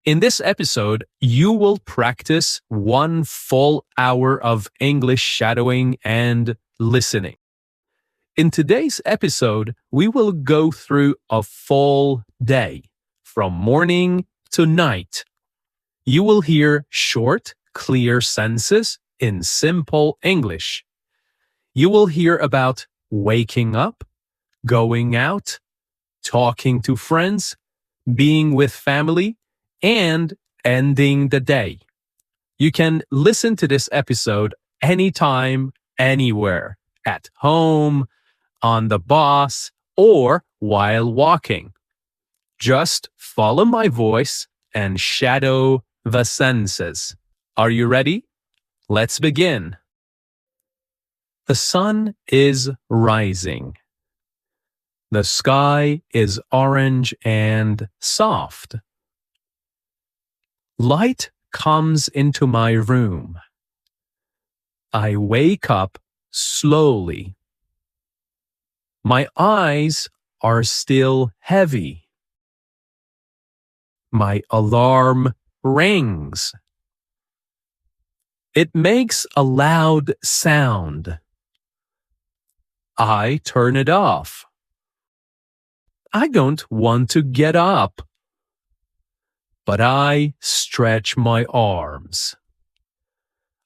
In this episode, you will practice 1 full hour of English shadowing and listening. In today's episode, we will go through a full day, from morning to night. You will hear short, clear sentences in simple English. You will hear about waking up, going out, talking to friends, being with family, and ending the day. You can listen to this episode anytime, anywhere, at home, on the bus, or while walking. Just follow my voice and shadow the sentences. Are you ready? Let's begin. The sun is rising. The sky is orange and soft. Light comes into my room. I wake up slowly. My eyes are still heavy. My alarm rings. It makes a loud sound. I turn it off. I don't want to get up, but I stretch my arms.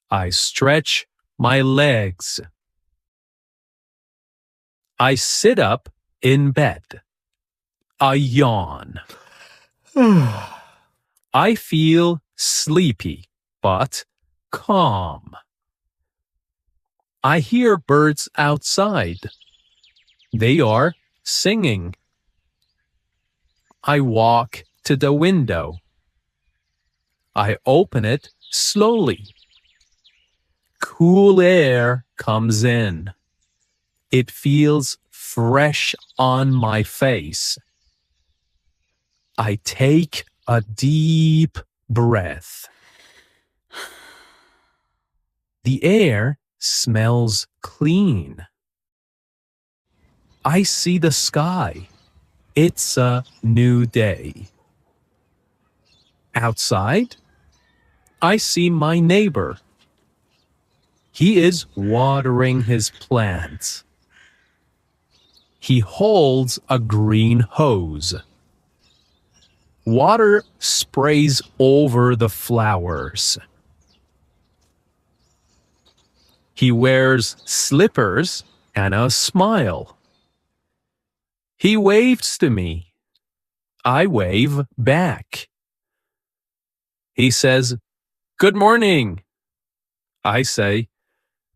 I stretch my legs. I sit up in bed. I yawn. I feel sleepy, but calm. I hear birds outside. They are singing. I walk to the window. I open it slowly. Cool air comes in. It feels fresh on my face. I take a deep breath. The air smells clean. I see the sky. It's a new day. Outside, I see my neighbor. He is watering his plants. He holds a green hose. Water sprays over the flowers. He wears slippers and a smile. He waves to me. I wave back. He says, "Good morning." I say,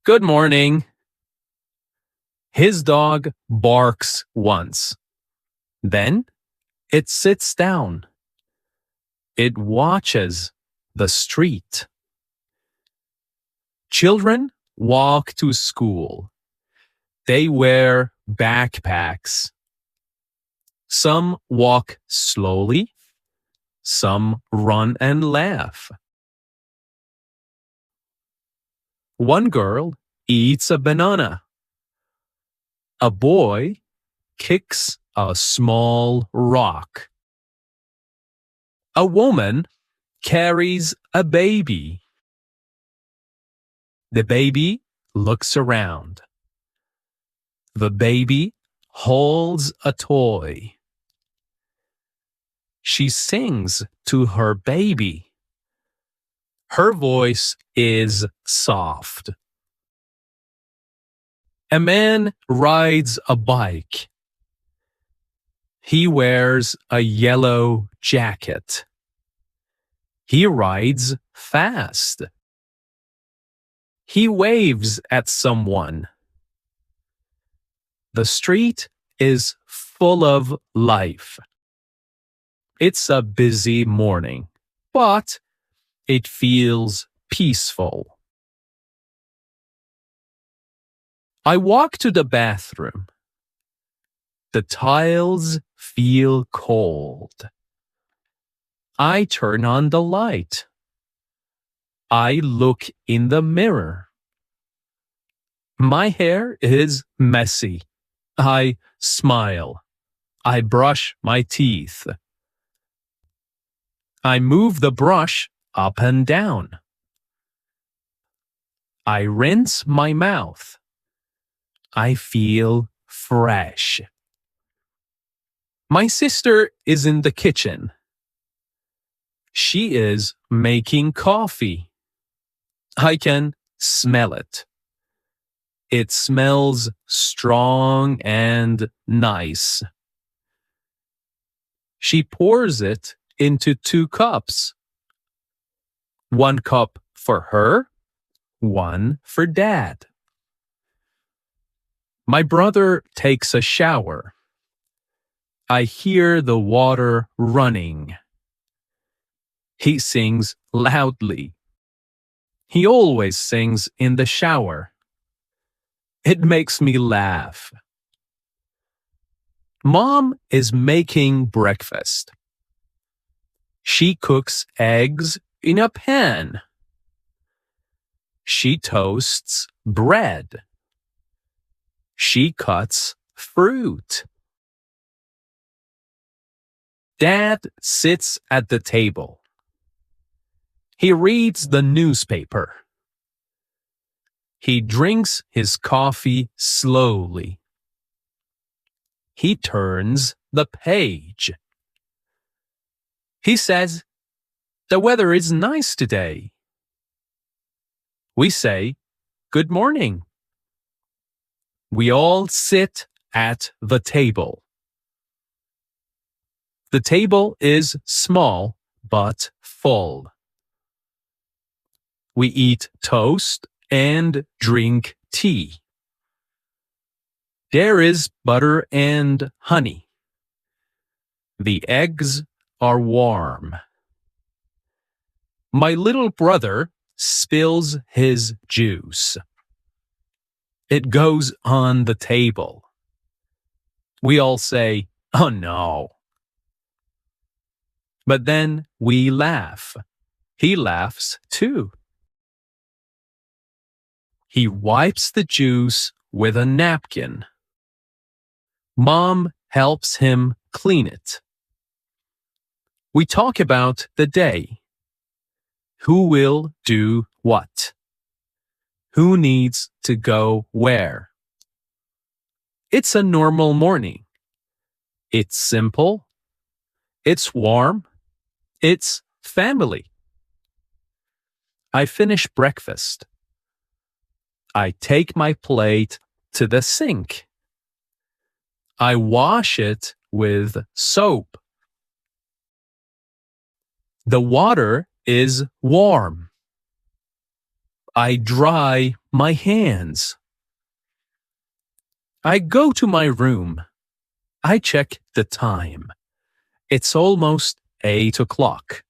"Good morning." His dog barks once. Then it sits down. It watches the street. Children walk to school. They wear backpacks. Some walk slowly. Some run and laugh. One girl eats a banana. A boy kicks a small rock. A woman carries a baby. The baby looks around. The baby holds a toy. She sings to her baby. Her voice is soft. A man rides a bike. He wears a yellow jacket. He rides fast. He waves at someone. The street is full of life. It's a busy morning, but it feels peaceful. I walk to the bathroom. The tiles feel cold. I turn on the light. I look in the mirror. My hair is messy. I smile. I brush my teeth. I move the brush up and down. I rinse my mouth. I feel fresh. My sister is in the kitchen. She is making coffee. I can smell it. It smells strong and nice. She pours it into 2 cups. 1 cup for her, 1 for Dad. My brother takes a shower. I hear the water running. He sings loudly. He always sings in the shower. It makes me laugh. Mom is making breakfast. She cooks eggs in a pan. She toasts bread. She cuts fruit. Dad sits at the table. He reads the newspaper. He drinks his coffee slowly. He turns the page. He says, "The weather is nice today." We say, "Good morning." We all sit at the table. The table is small but full. We eat toast and drink tea. There is butter and honey. The eggs are warm. My little brother spills his juice. It goes on the table. We all say, "Oh no." But then we laugh. He laughs too. He wipes the juice with a napkin. Mom helps him clean it. We talk about the day. Who will do what? Who needs to go where? It's a normal morning. It's simple. It's warm. It's family. I finish breakfast. I take my plate to the sink. I wash it with soap. The water is warm. I dry my hands. I go to my room. I check the time. It's almost 8 o'clock.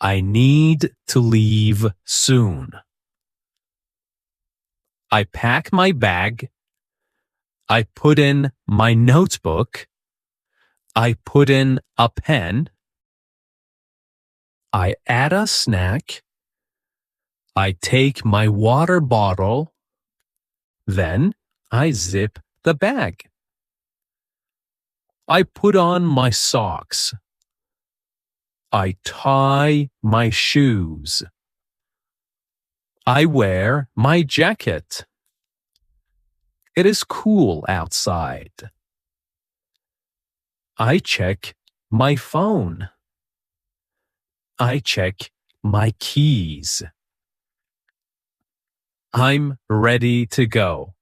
I need to leave soon. I pack my bag. I put in my notebook. I put in a pen. I add a snack. I take my water bottle. Then I zip the bag. I put on my socks. I tie my shoes. I wear my jacket. It is cool outside. I check my phone. I check my keys. I'm ready to go.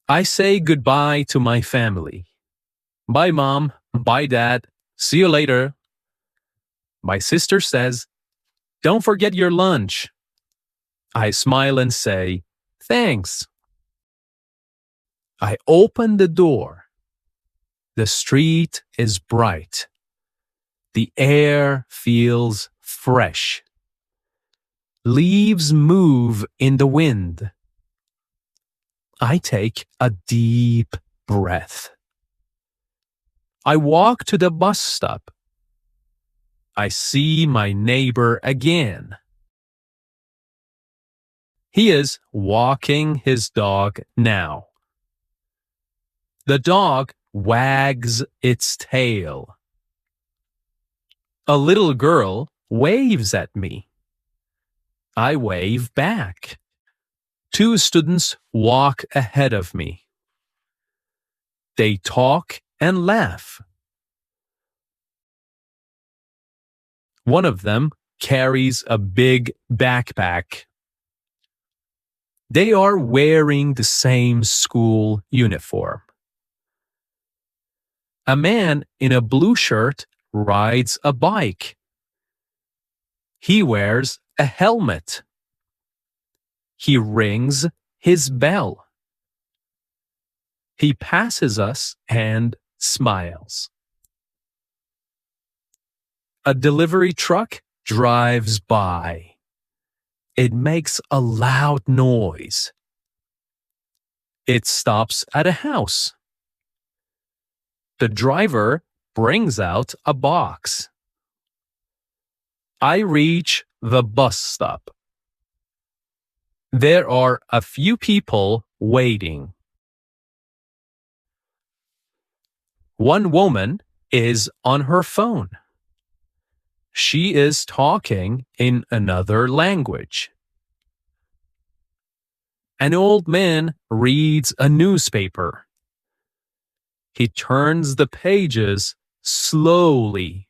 I say goodbye to my family. Bye, Mom. Bye, Dad. See you later. My sister says, "Don't forget your lunch." I smile and say, "Thanks." I open the door. The street is bright. The air feels fresh. Leaves move in the wind. I take a deep breath. I walk to the bus stop. I see my neighbor again. He is walking his dog now. The dog wags its tail. A little girl waves at me. I wave back. Two students walk ahead of me. They talk and laugh. One of them carries a big backpack. They are wearing the same school uniform. A man in a blue shirt rides a bike. He wears a helmet. He rings his bell. He passes us and smiles. A delivery truck drives by. It makes a loud noise. It stops at a house. The driver brings out a box. I reach the bus stop. There are a few people waiting. One woman is on her phone. She is talking in another language. An old man reads a newspaper. He turns the pages slowly.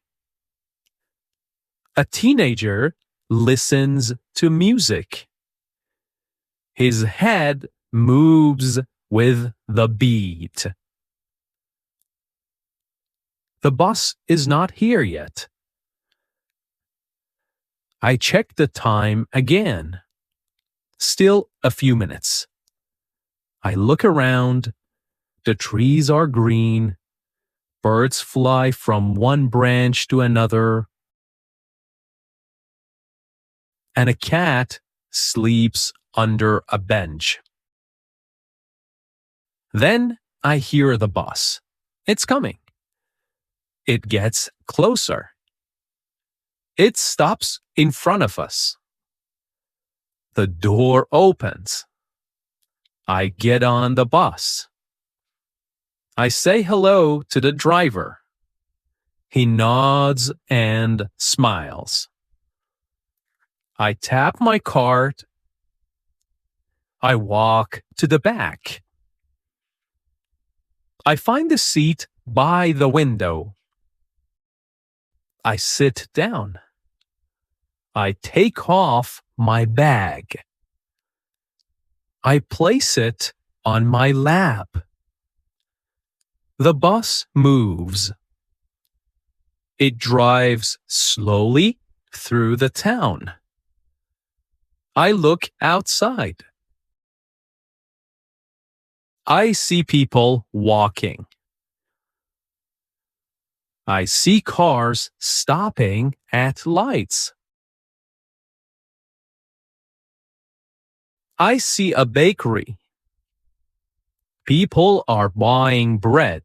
A teenager listens to music. His head moves with the beat. The bus is not here yet. I check the time again. Still a few minutes. I look around. The trees are green. Birds fly from one branch to another. And a cat sleeps under a bench. Then I hear the bus. It's coming. It gets closer. It stops in front of us. The door opens. I get on the bus. I say hello to the driver. He nods and smiles. I tap my card. I walk to the back. I find a seat by the window. I sit down. I take off my bag. I place it on my lap. The bus moves. It drives slowly through the town. I look outside. I see people walking. I see cars stopping at lights. I see a bakery. People are buying bread.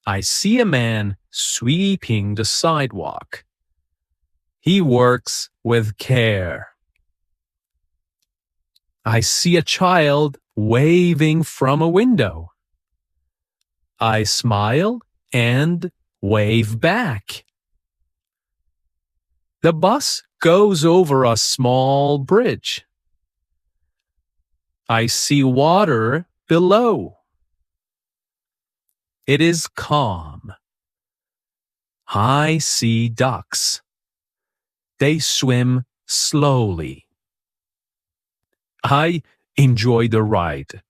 I see a man sweeping the sidewalk. He works with care. I see a child waving from a window. I smile and wave back. The bus goes over a small bridge. I see water below. It is calm. I see ducks. They swim slowly. I enjoy the ride.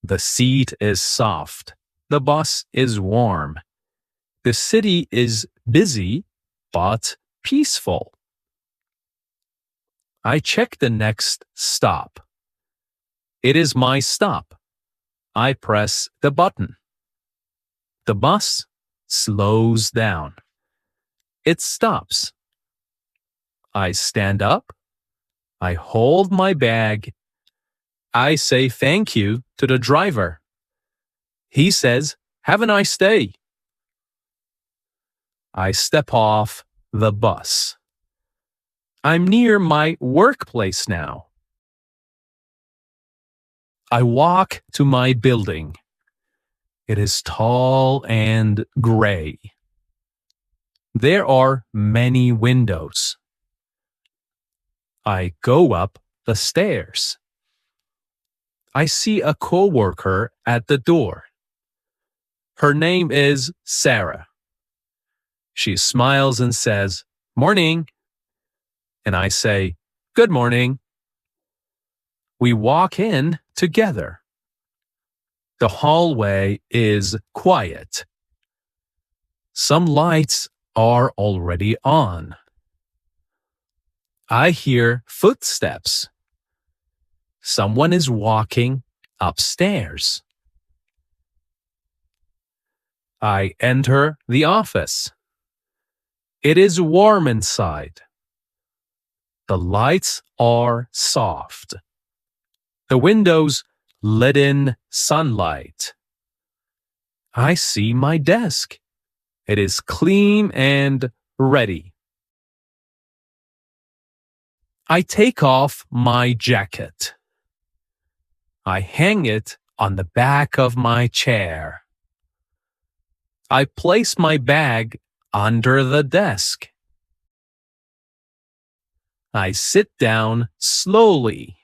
The seat is soft. The bus is warm. The city is busy, but peaceful. I check the next stop. It is my stop. I press the button. The bus slows down. It stops. I stand up. I hold my bag. I say thank you to the driver. He says, "Have a nice day." I step off the bus. I'm near my workplace now. I walk to my building. It is tall and gray. There are many windows. I go up the stairs. I see a coworker at the door. Her name is Sarah. She smiles and says, "Morning." And I say, "Good morning." We walk in together. The hallway is quiet. Some lights are already on. I hear footsteps. Someone is walking upstairs. I enter the office. It is warm inside. The lights are soft. The windows let in sunlight. I see my desk. It is clean and ready. I take off my jacket. I hang it on the back of my chair. I place my bag under the desk. I sit down slowly.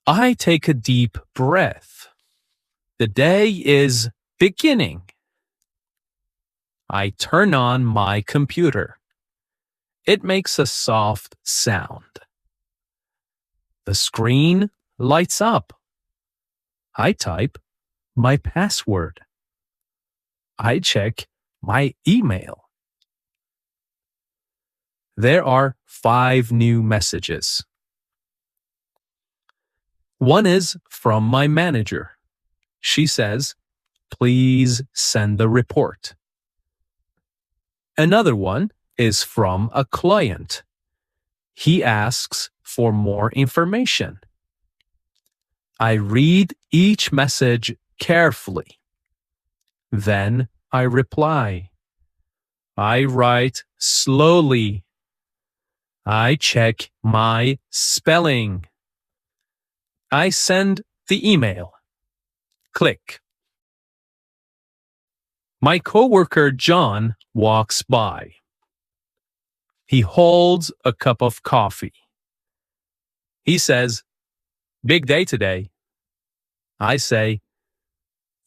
I take a deep breath. The day is beginning. I turn on my computer. It makes a soft sound. The screen lights up. I type my password. I check my email. There are 5 new messages. One is from my manager. She says, "Please send the report." Another one is from a client. He asks for more information. I read each message carefully. Then I reply. I write slowly. I check my spelling. I send the email. Click. My coworker John walks by. He holds a cup of coffee. He says, "Big day today." I say,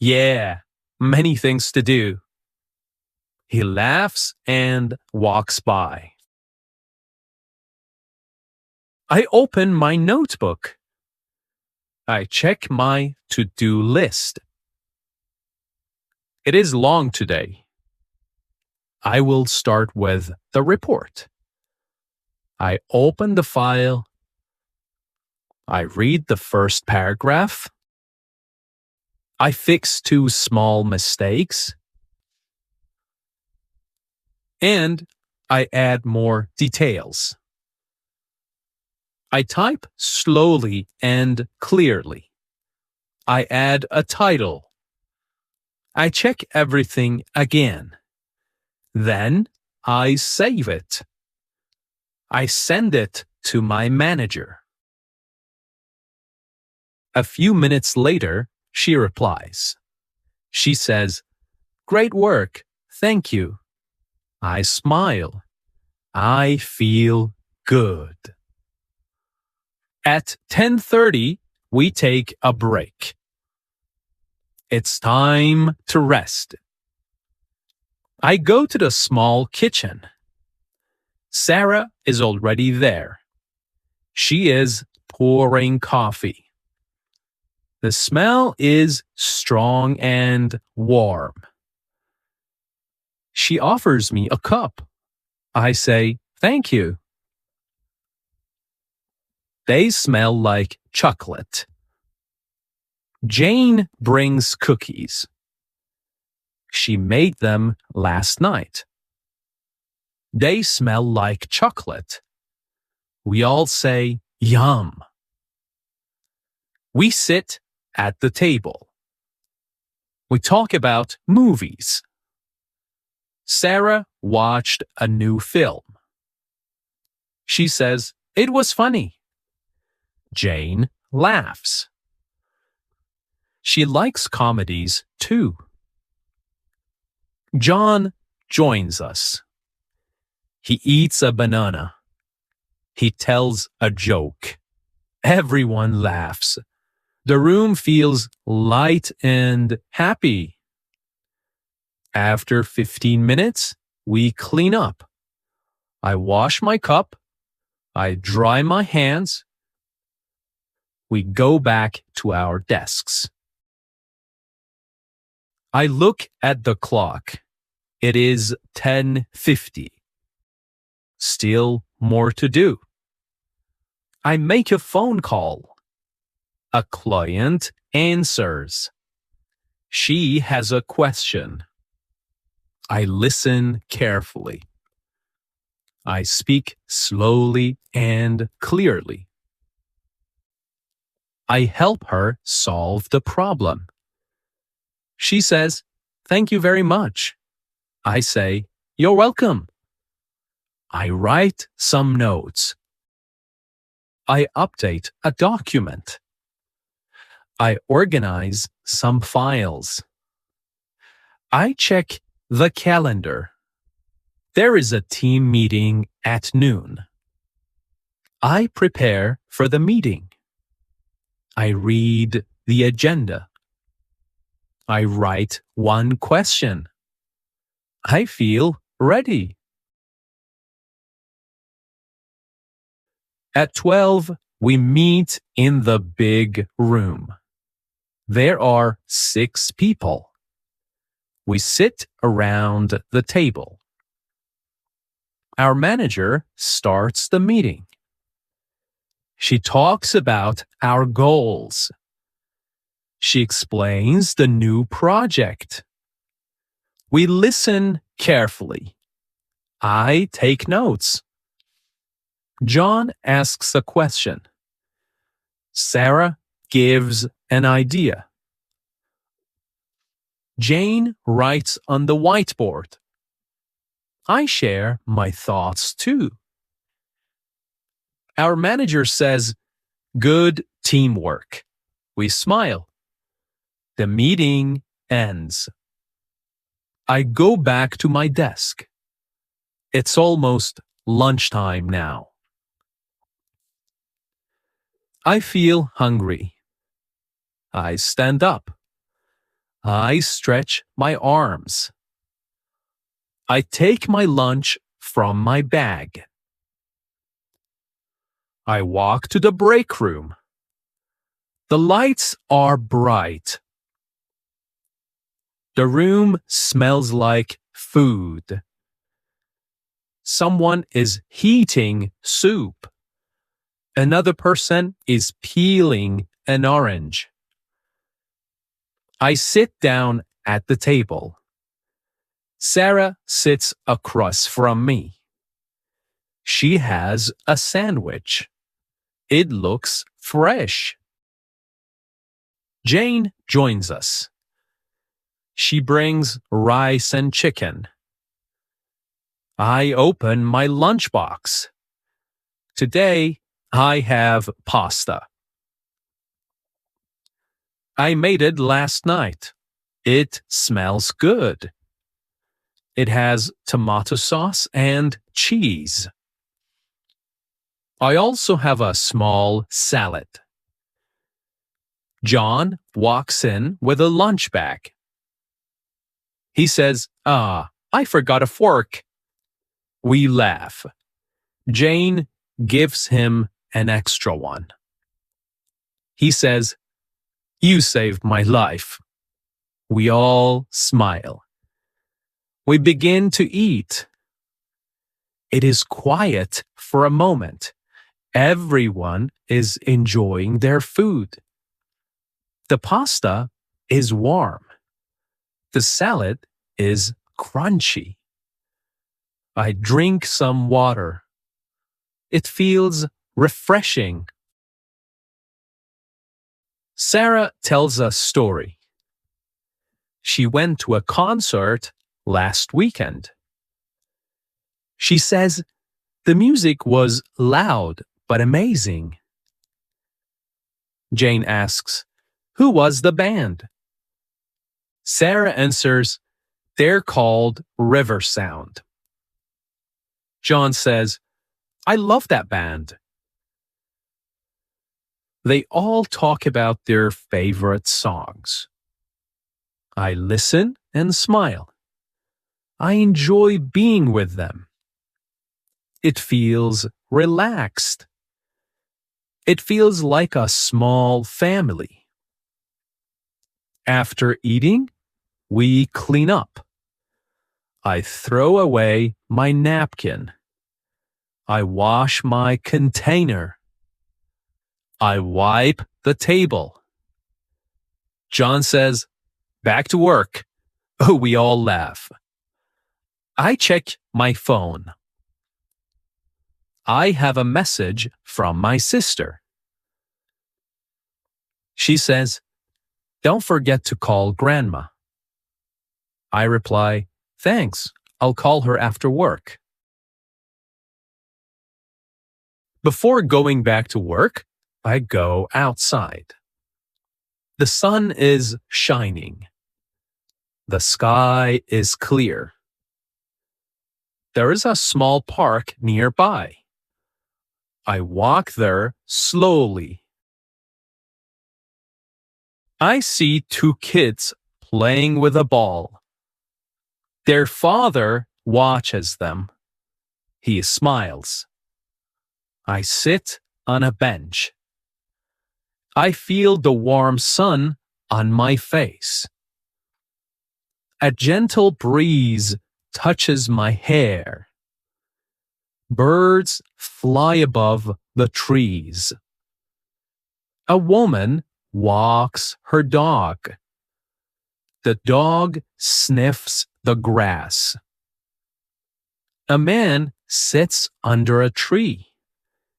"Yeah, many things to do." He laughs and walks by. I open my notebook. I check my to-do list. It is long today. I will start with the report. I open the file. I read the first paragraph. I fix 2 small mistakes. And I add more details. I type slowly and clearly. I add a title. I check everything again. Then I save it. I send it to my manager. A few minutes later, she replies. She says, "Great work, thank you." I smile. I feel good. At 10:30, we take a break. It's time to rest. I go to the small kitchen. Sarah is already there. She is pouring coffee. The smell is strong and warm. She offers me a cup. I say, "Thank you." They smell like chocolate. Jane brings cookies. She made them last night. They smell like chocolate. We all say, "Yum." We sit at the table. We talk about movies. Sarah watched a new film. She says, "It was funny." Jane laughs. She likes comedies too. John joins us. He eats a banana. He tells a joke. Everyone laughs. The room feels light and happy. After 15 minutes, we clean up. I wash my cup. I dry my hands. We go back to our desks. I look at the clock. It is 10:50. Still more to do. I make a phone call. A client answers. She has a question. I listen carefully. I speak slowly and clearly. I help her solve the problem. She says, "Thank you very much." I say, "You're welcome." I write some notes. I update a document. I organize some files. I check the calendar. There is a team meeting at noon. I prepare for the meeting. I read the agenda. I write one question. I feel ready. At 12, we meet in the big room. There are 6 people. We sit around the table. Our manager starts the meeting. She talks about our goals. She explains the new project. We listen carefully. I take notes. John asks a question. Sarah gives an idea. Jane writes on the whiteboard. I share my thoughts too. Our manager says, "Good teamwork." We smile. The meeting ends. I go back to my desk. It's almost lunchtime now. I feel hungry. I stand up. I stretch my arms. I take my lunch from my bag. I walk to the break room. The lights are bright. The room smells like food. Someone is heating soup. Another person is peeling an orange. I sit down at the table. Sarah sits across from me. She has a sandwich. It looks fresh. Jane joins us. She brings rice and chicken. I open my lunchbox. Today, I have pasta. I made it last night. It smells good. It has tomato sauce and cheese. I also have a small salad. John walks in with a lunch bag. He says, I forgot a fork." We laugh. Jane gives him an extra one. He says, "You saved my life." We all smile. We begin to eat. It is quiet for a moment. Everyone is enjoying their food. The pasta is warm. The salad is crunchy. I drink some water. It feels refreshing. Sarah tells a story. She went to a concert last weekend. She says the music was loud but amazing. Jane asks, "Who was the band?" Sarah answers, They're called river sound. John says, I love that band. They all talk about their favorite songs. I listen and smile. I enjoy being with them. It feels relaxed. It feels like a small family. After eating, we clean up. I throw away my napkin. I wash my container. I wipe the table. John says, back to work. Oh, we all laugh. I check my phone. I have a message from my sister. She says, don't forget to call Grandma. I reply, thanks, I'll call her after work. Before going back to work, I go outside. The sun is shining. The sky is clear. There is a small park nearby. I walk there slowly. I see two kids playing with a ball. Their father watches them. He smiles. I sit on a bench. I feel the warm sun on my face. A gentle breeze touches my hair. Birds fly above the trees. A woman walks her dog. The dog sniffs the grass. A man sits under a tree.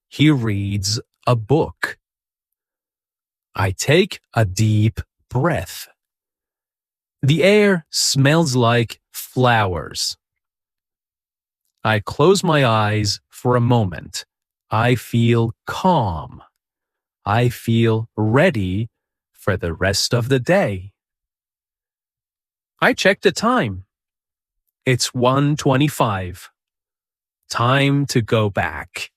He reads a book. I take a deep breath. The air smells like flowers. I close my eyes for a moment. I feel calm. I feel ready for the rest of the day. I check the time. It's 1:25. Time to go back.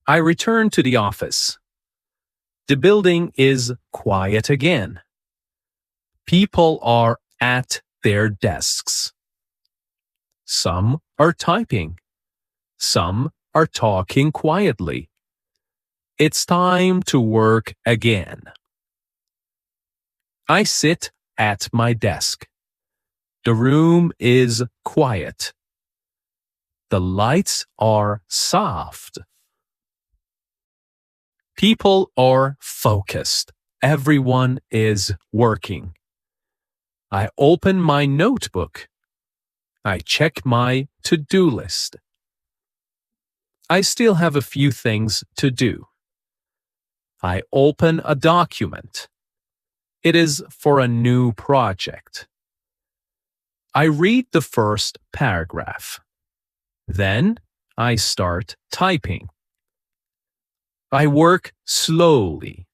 I return to the office. The building is quiet again. People are at their desks. Some are typing. Some are talking quietly. It's time to work again. I sit at my desk. The room is quiet. The lights are soft. People are focused. Everyone is working. I open my notebook. I check my to-do list. I still have a few things to do. I open a document. It is for a new project. I read the first paragraph. Then I start typing. I work slowly.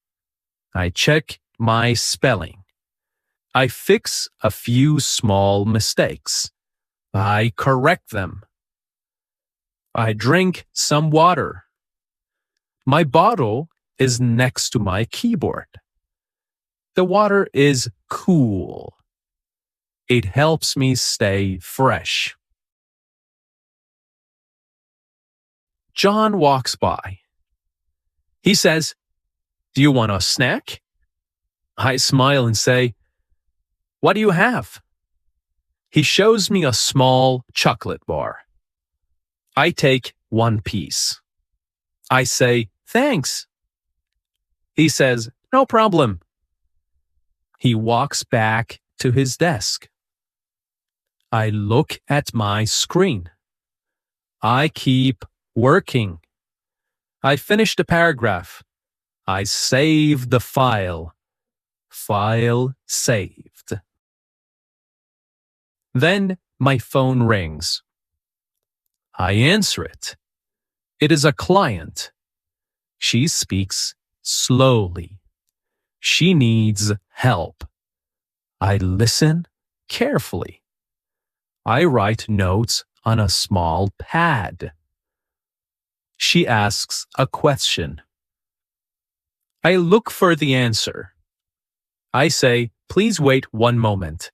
I check my spelling. I fix a few small mistakes. I correct them. I drink some water. My bottle is next to my keyboard. The water is cool. It helps me stay fresh. John walks by. He says, do you want a snack? I smile and say, what do you have? He shows me a small chocolate bar. I take one piece. I say, thanks. He says, no problem. He walks back to his desk. I look at my screen. I keep working. I finish the paragraph. I save the file. File saved. Then my phone rings. I answer it. It is a client. She speaks slowly. She needs help. I listen carefully. I write notes on a small pad. She asks a question. I look for the answer. I say, please wait one moment.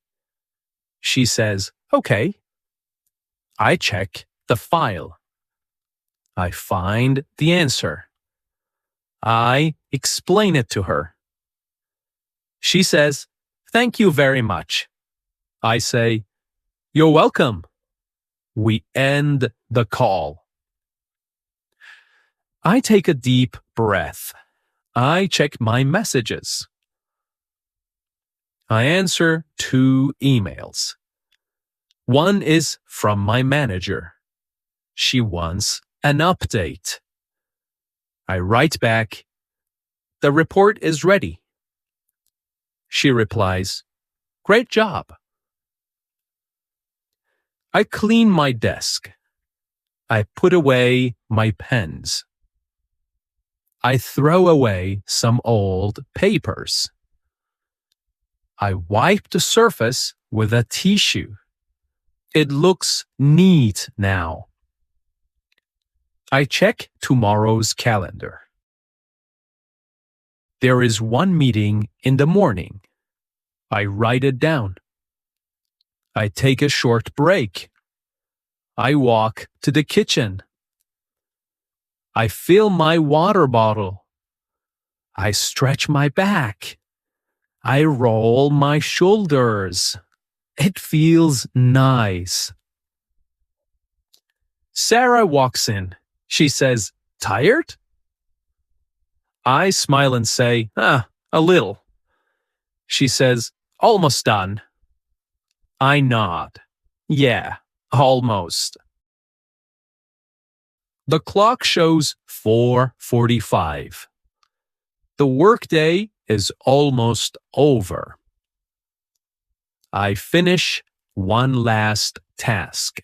She says, okay. I check the file. I find the answer. I explain it to her. She says, thank you very much. I say, you're welcome. We end the call. I take a deep breath. I check my messages. I answer 2 emails. One is from my manager. She wants an update. I write back, the report is ready. She replies, great job. I clean my desk. I put away my pens. I throw away some old papers. I wipe the surface with a tissue. It looks neat now. I check tomorrow's calendar. There is one meeting in the morning. I write it down. I take a short break. I walk to the kitchen. I fill my water bottle. I stretch my back. I roll my shoulders. It feels nice. Sarah walks in. She says, tired? I smile and say, a little. She says, almost done. I nod. Yeah, almost. The clock shows 4:45. The workday is almost over. I finish one last task.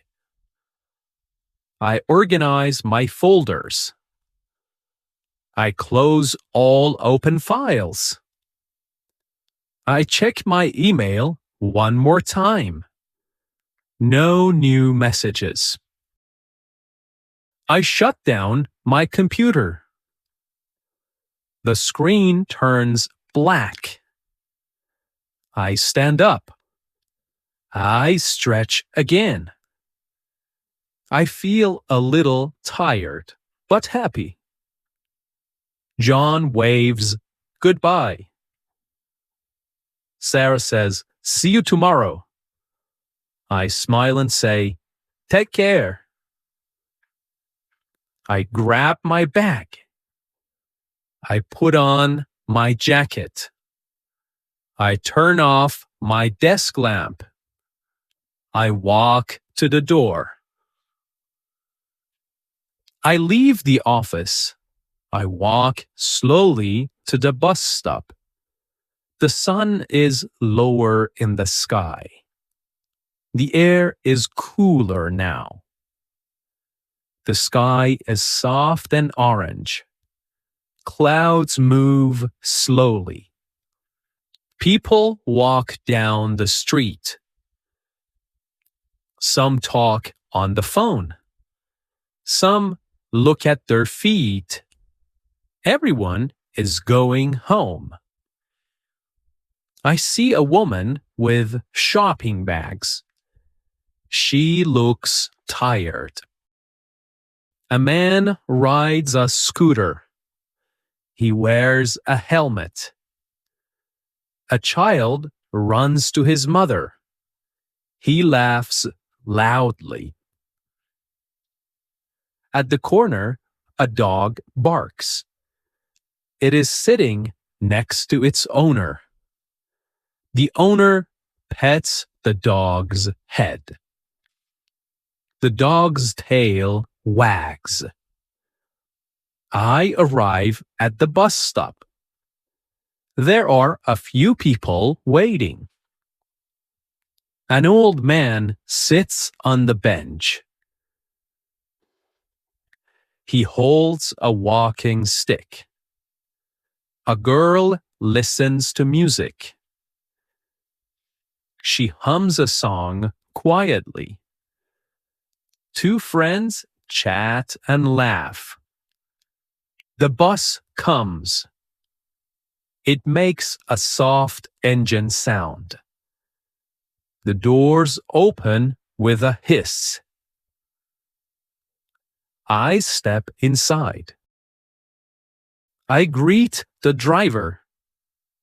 I organize my folders. I close all open files. I check my email one more time. No new messages. I shut down my computer. The screen turns black. I stand up. I stretch again. I feel a little tired, but happy. John waves goodbye. Sarah says, see you tomorrow. I smile and say, take care. I grab my bag. I put on my jacket. I turn off my desk lamp. I walk to the door. I leave the office. I walk slowly to the bus stop. The sun is lower in the sky. The air is cooler now. The sky is soft and orange. Clouds move slowly. People walk down the street. Some talk on the phone. Some look at their feet. Everyone is going home. I see a woman with shopping bags. She looks tired. A man rides a scooter. He wears a helmet. A child runs to his mother. He laughs loudly. At the corner, a dog barks. It is sitting next to its owner. The owner pets the dog's head. The dog's tail wags. I arrive at the bus stop. There are a few people waiting. An old man sits on the bench. He holds a walking stick. A girl listens to music. She hums a song quietly. Two friends chat and laugh. The bus comes. It makes a soft engine sound. The doors open with a hiss. I step inside. I greet the driver.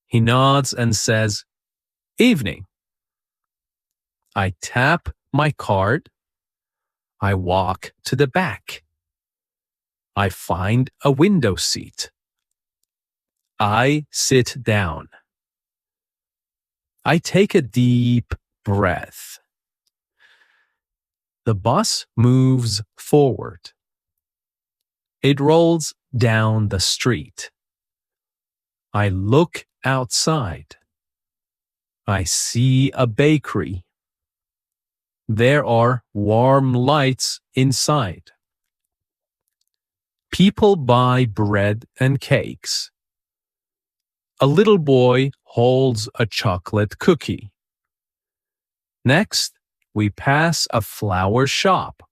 He nods and says, "Evening." I tap my card. I walk to the back. I find a window seat. I sit down. I take a deep breath. The bus moves forward. It rolls down the street. I look outside. I see a bakery. There are warm lights inside. People buy bread and cakes. A little boy holds a chocolate cookie. Next, we pass a flower shop.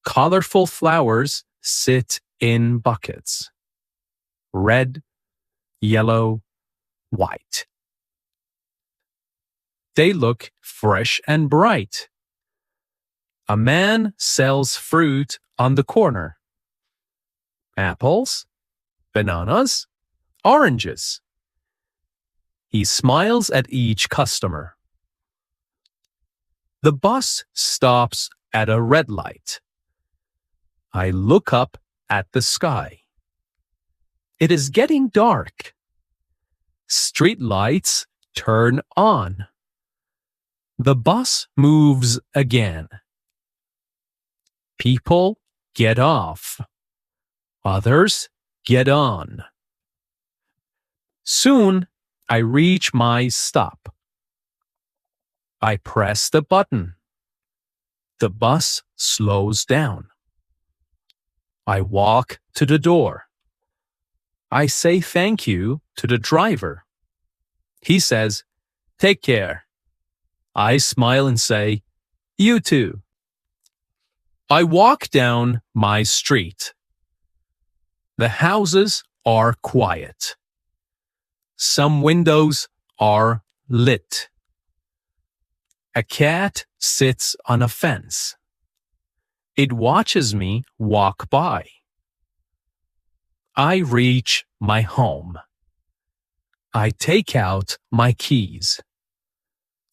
Colorful flowers sit in buckets. Red, yellow, white. They look fresh and bright. A man sells fruit on the corner. Apples, bananas, oranges. He smiles at each customer. The bus stops at a red light. I look up at the sky. It is getting dark. Street lights turn on. The bus moves again. People get off. Others get on. Soon, I reach my stop. I press the button. The bus slows down. I walk to the door. I say thank you to the driver. He says, "Take care." I smile and say, "You too." I walk down my street. The houses are quiet. Some windows are lit. A cat sits on a fence. It watches me walk by. I reach my home. I take out my keys.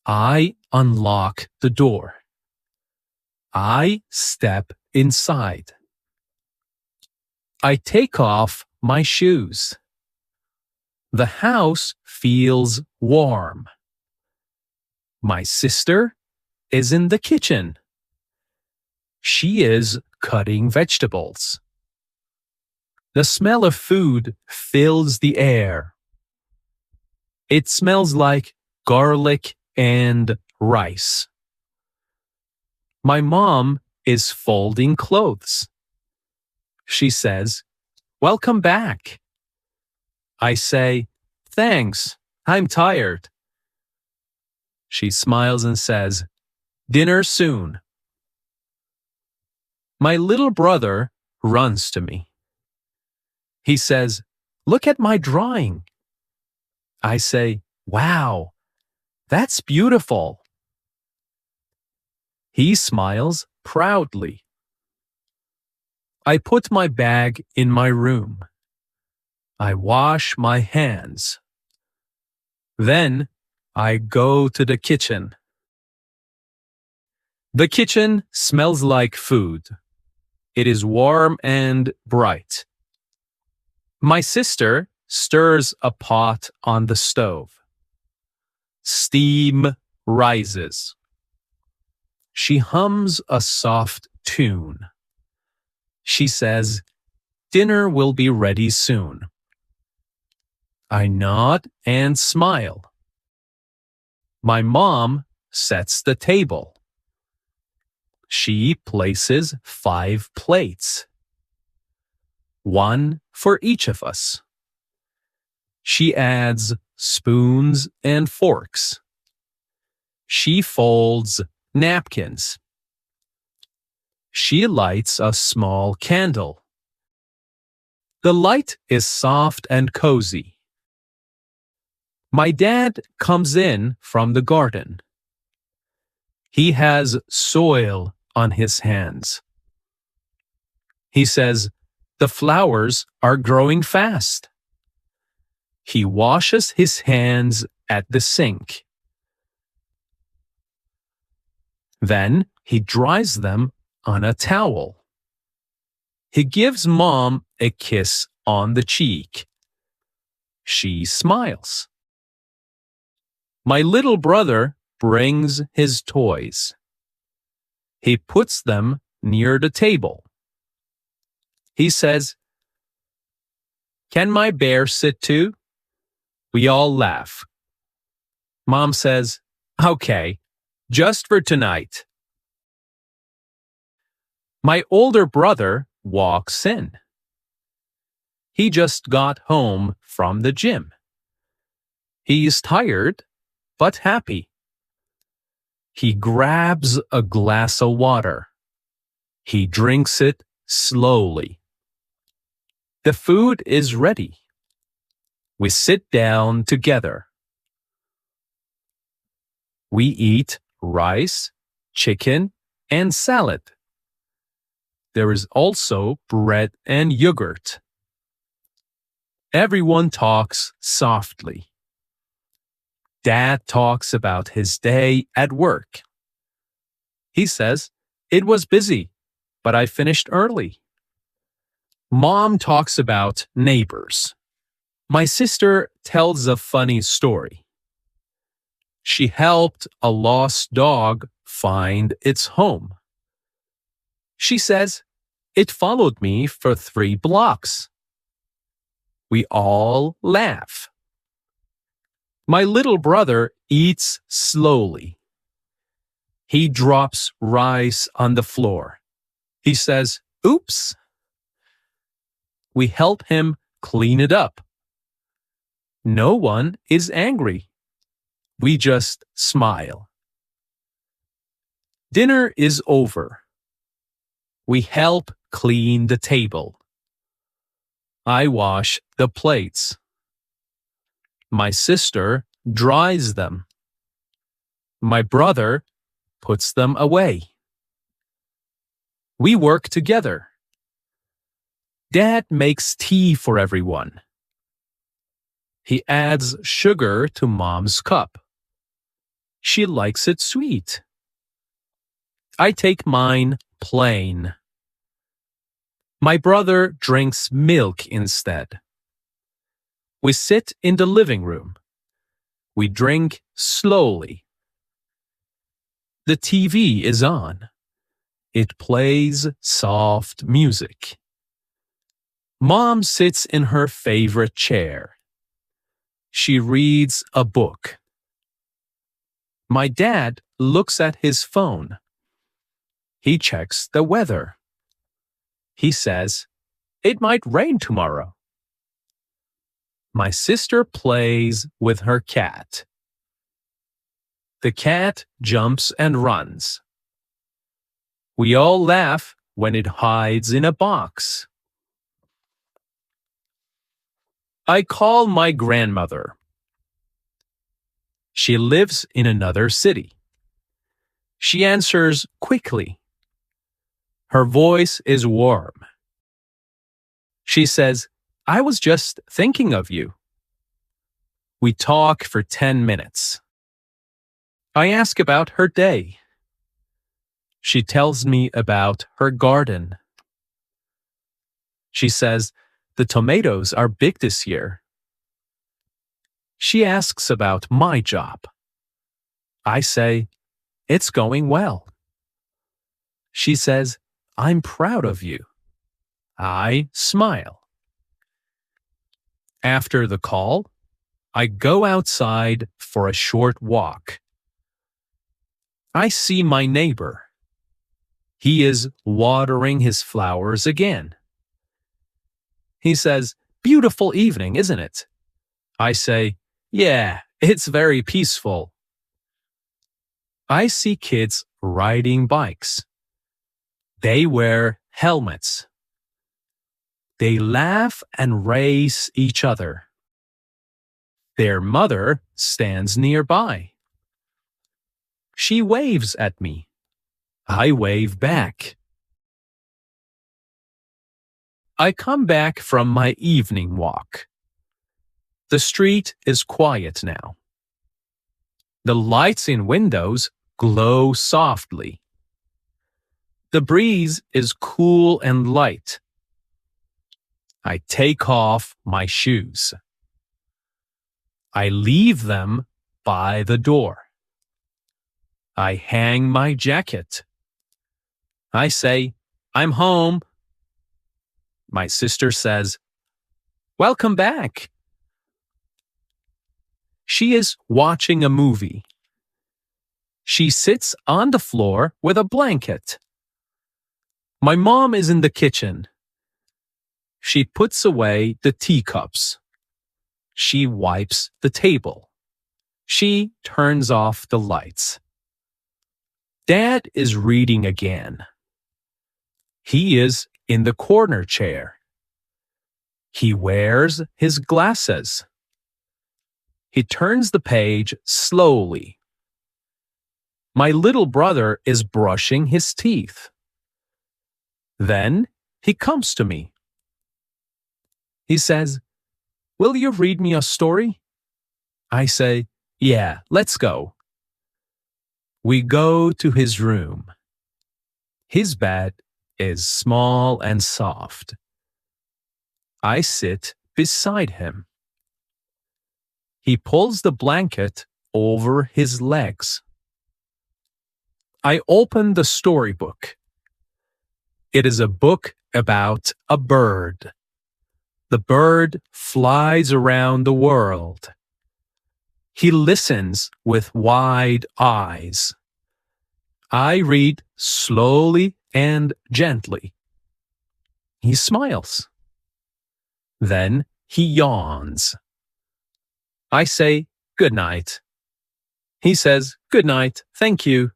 I unlock the door. I step inside. I take off my shoes. The house feels warm. My sister is in the kitchen. She is cutting vegetables. The smell of food fills the air. It smells like garlic and rice. My mom is folding clothes. She says, "Welcome back." I say, "Thanks, I'm tired." She smiles and says, "Dinner soon." My little brother runs to me. He says, "Look at my drawing." I say, "Wow, that's beautiful." He smiles proudly. I put my bag in my room. I wash my hands. Then I go to the kitchen. The kitchen smells like food. It is warm and bright. My sister stirs a pot on the stove. Steam rises. She hums a soft tune. She says, "Dinner will be ready soon." I nod and smile. My mom sets the table. She places 5 plates. One for each of us. She adds spoons and forks. She folds napkins. She lights a small candle. The light is soft and cozy. My dad comes in from the garden. He has soil on his hands. He says, "The flowers are growing fast." He washes his hands at the sink. Then he dries them on a towel. He gives Mom a kiss on the cheek. She smiles. My little brother brings his toys. He puts them near the table. He says, "Can my bear sit too?" We all laugh. Mom says, "Okay, just for tonight." My older brother walks in. He just got home from the gym. He's tired, but happy. He grabs a glass of water. He drinks it slowly. The food is ready. We sit down together. We eat rice, chicken, and salad. There is also bread and yogurt. Everyone talks softly. Dad talks about his day at work. He says, "It was busy, but I finished early." Mom talks about neighbors. My sister tells a funny story. She helped a lost dog find its home. She says, "It followed me for 3 blocks." We all laugh. My little brother eats slowly. He drops rice on the floor. He says, "Oops." We help him clean it up. No one is angry. We just smile. Dinner is over. We help clean the table. I wash the plates. My sister dries them. My brother puts them away. We work together. Dad makes tea for everyone. He adds sugar to Mom's cup. She likes it sweet. I take mine plain. My brother drinks milk instead. We sit in the living room. We drink slowly. The TV is on. It plays soft music. Mom sits in her favorite chair. She reads a book. My dad looks at his phone. He checks the weather. He says, "It might rain tomorrow." My sister plays with her cat. The cat jumps and runs. We all laugh when it hides in a box. I call my grandmother. She lives in another city. She answers quickly. Her voice is warm. She says, "I was just thinking of you." We talk for 10 minutes. I ask about her day. She tells me about her garden. She says, "The tomatoes are big this year." She asks about my job. I say, "It's going well." She says, "I'm proud of you." I smile. After the call, I go outside for a short walk. I see my neighbor. He is watering his flowers again. He says, "Beautiful evening, isn't it?" I say, "Yeah, it's very peaceful." I see kids riding bikes. They wear helmets. They laugh and race each other. Their mother stands nearby. She waves at me. I wave back. I come back from my evening walk. The street is quiet now. The lights in windows glow softly. The breeze is cool and light. I take off my shoes. I leave them by the door. I hang my jacket. I say, I'm home. My sister says, welcome back. She is watching a movie. She sits on the floor with a blanket. My mom is in the kitchen. She puts away the teacups. She wipes the table. She turns off the lights. Dad is reading again. He is in the corner chair. He wears his glasses. He turns the page slowly. My little brother is brushing his teeth. Then he comes to me. He says, will you read me a story? I say, yeah, let's go. We go to his room. His bed is small and soft. I sit beside him. He pulls the blanket over his legs. I open the storybook. It is a book about a bird. The bird flies around the world. He listens with wide eyes. I read slowly and gently. He smiles. Then he yawns. I say, good night. He says, good night, thank you.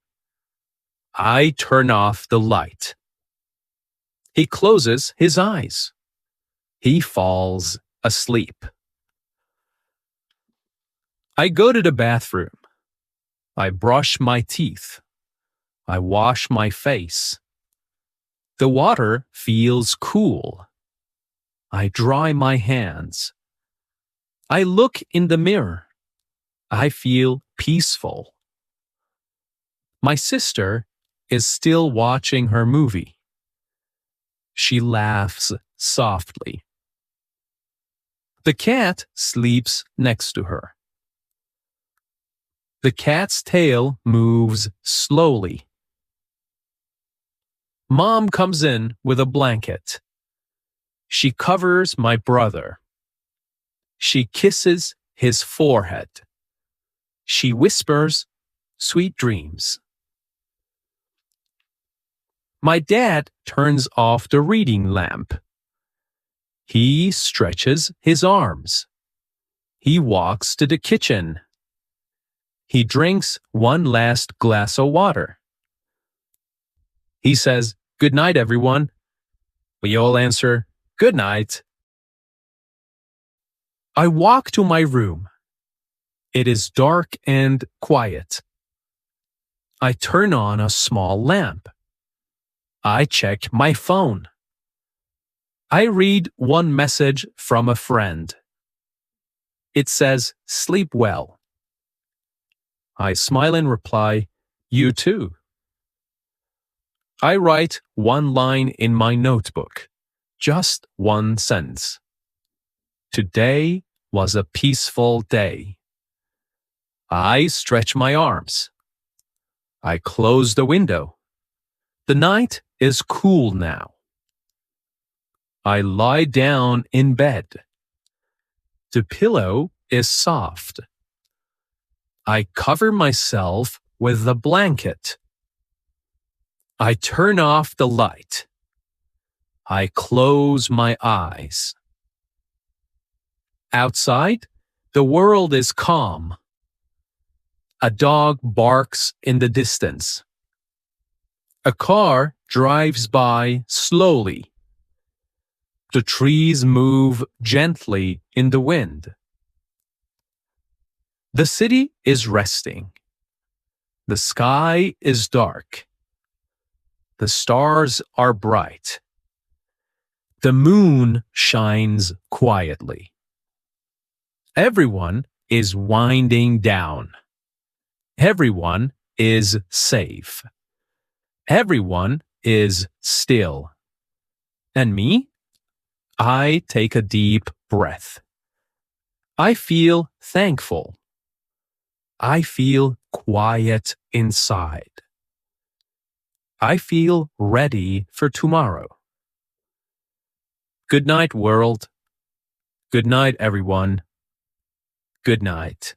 I turn off the light. He closes his eyes. He falls asleep. I go to the bathroom. I brush my teeth. I wash my face. The water feels cool. I dry my hands. I look in the mirror. I feel peaceful. My sister is still watching her movie. She laughs softly. The cat sleeps next to her. The cat's tail moves slowly. Mom comes in with a blanket. She covers my brother. She kisses his forehead. She whispers, sweet dreams. My dad turns off the reading lamp. He stretches his arms. He walks to the kitchen. He drinks one last glass of water. He says, good night, everyone. We all answer, good night. I walk to my room. It is dark and quiet. I turn on a small lamp. I check my phone. I read one message from a friend. It says, sleep well. I smile and reply, you too. I write one line in my notebook, just one sentence. Today was a peaceful day. I stretch my arms. I close the window. The night is cool now. I lie down in bed. The pillow is soft. I cover myself with a blanket. I turn off the light. I close my eyes. Outside, the world is calm. A dog barks in the distance. A car drives by slowly. The trees move gently in the wind. The city is resting. The sky is dark. The stars are bright. The moon shines quietly. Everyone is winding down. Everyone is safe. Everyone is still. And me? I take a deep breath. I feel thankful. I feel quiet inside. I feel ready for tomorrow. Good night, world. Good night, everyone. Good night.